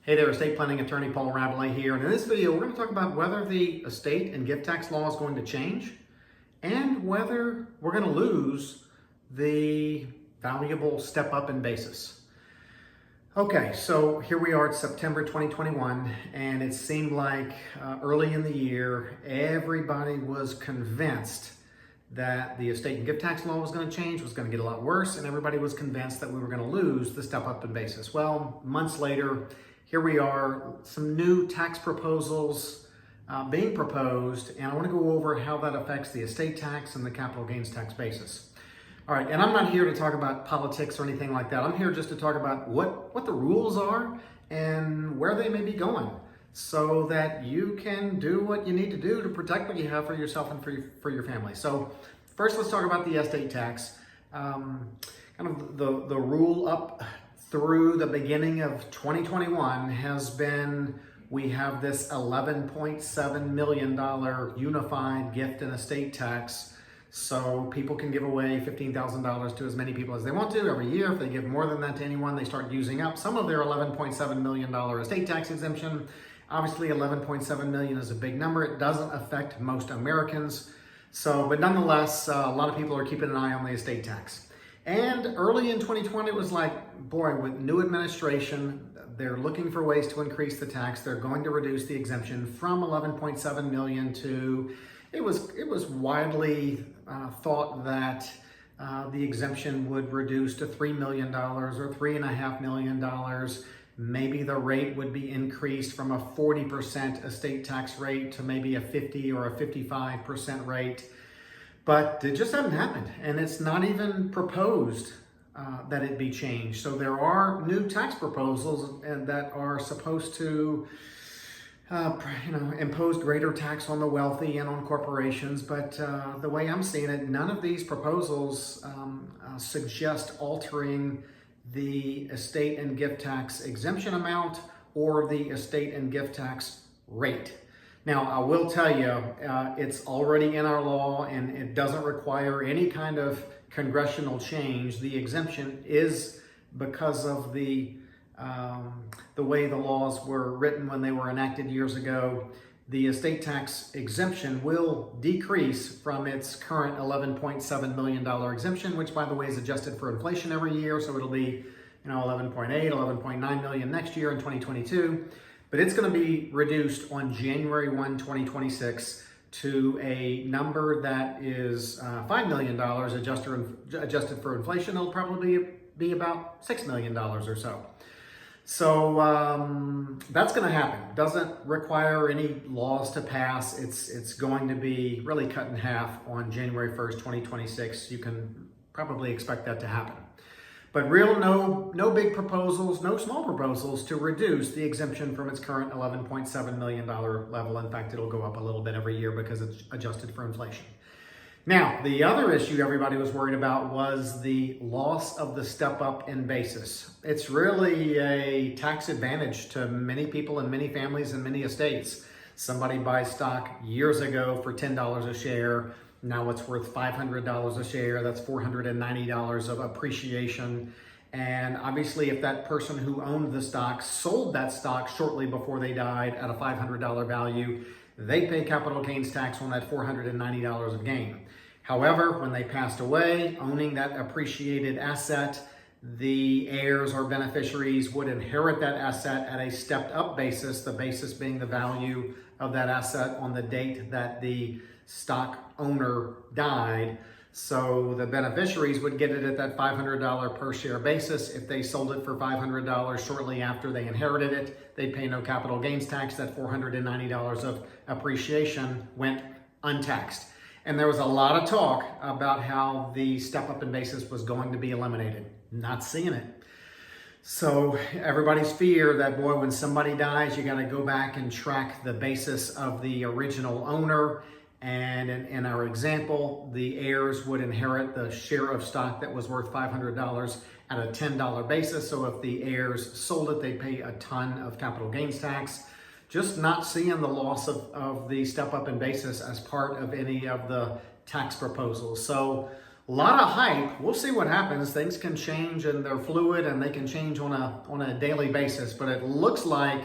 Hey there, estate planning attorney Paul Rabalais here, and in this video we're going to talk about whether the estate and gift tax law is going to change and whether we're going to lose the valuable step up in basis. Okay, so here we are at September 2021, and it seemed like early in the year everybody was convinced that the estate and gift tax law was going to change, was going to get a lot worse, and everybody was convinced that we were going to lose the step up in basis. Well, months later, here we are, some new tax proposals being proposed, and I want to go over how that affects the estate tax and the capital gains tax basis. All right, and I'm not here to talk about politics or anything like that. I'm here just to talk about what the rules are and where they may be going so that you can do what you need to do to protect what you have for yourself and for your family. So first, let's talk about the estate tax. Kind of the rule up through the beginning of 2021 has been we have this $11.7 million unified gift and estate tax. So people can give away $15,000 to as many people as they want to every year. If they give more than that to anyone, they start using up some of their $11.7 million estate tax exemption. Obviously, $11.7 million is a big number. It doesn't affect most Americans. But nonetheless, a lot of people are keeping an eye on the estate tax. And early in 2020, it was like, boy, with new administration, they're looking for ways to increase the tax. They're going to reduce the exemption from $11.7 million to, it was widely thought that the exemption would reduce to $3 million or $3.5 million. Maybe the rate would be increased from a 40% estate tax rate to maybe a 50 or a 55% rate. But it just hasn't happened, and it's not even proposed that it be changed. So there are new tax proposals that are supposed to impose greater tax on the wealthy and on corporations. But the way I'm seeing it, none of these proposals suggest altering the estate and gift tax exemption amount or the estate and gift tax rate. Now, I will tell you, it's already in our law and it doesn't require any kind of congressional change. The exemption is because of the way the laws were written when they were enacted years ago. The estate tax exemption will decrease from its current $11.7 million exemption, which, by the way, is adjusted for inflation every year. So it'll be, 11.8, 11.9 million next year in 2022. But it's going to be reduced on January 1, 2026 to a number that is $5 million adjusted for inflation. It'll probably be about $6 million or so. So that's going to happen. Doesn't require any laws to pass. It's going to be really cut in half on January 1st, 2026. You can probably expect that to happen. But no big proposals, no small proposals to reduce the exemption from its current $11.7 million level. In fact, it'll go up a little bit every year because it's adjusted for inflation. Now, the other issue everybody was worried about was the loss of the step up in basis. It's really a tax advantage to many people and many families and many estates. Somebody buys stock years ago for $10 a share. Now it's worth $500 a share. That's $490 of appreciation. And obviously, if that person who owned the stock sold that stock shortly before they died at a $500 value, they pay capital gains tax on that $490 of gain. However, when they passed away, owning that appreciated asset, the heirs or beneficiaries would inherit that asset at a stepped up basis, the basis being the value of that asset on the date that the stock owner died. So the beneficiaries would get it at that $500 per share basis. If they sold it for $500 shortly after they inherited it, they pay no capital gains tax. That $490 of appreciation went untaxed. And there was a lot of talk about how the step up in basis was going to be eliminated. Not seeing it. So everybody's fear that, boy, when somebody dies, you got to go back and track the basis of the original owner. And in our example, the heirs would inherit the share of stock that was worth $500 at a $10 basis. So if the heirs sold it, they pay a ton of capital gains tax. Just not seeing the loss of the step up in basis as part of any of the tax proposals. So A lot of hype. We'll see what happens. Things can change and they're fluid and they can change on a daily basis, but it looks like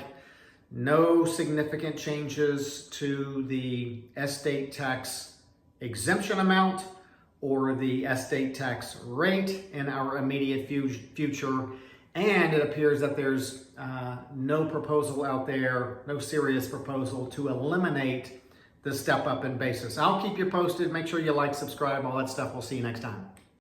no significant changes to the estate tax exemption amount or the estate tax rate in our immediate future. And it appears that there's no proposal out there, no serious proposal to eliminate the step up in basis. I'll keep you posted. Make sure you like, subscribe, all that stuff. We'll see you next time.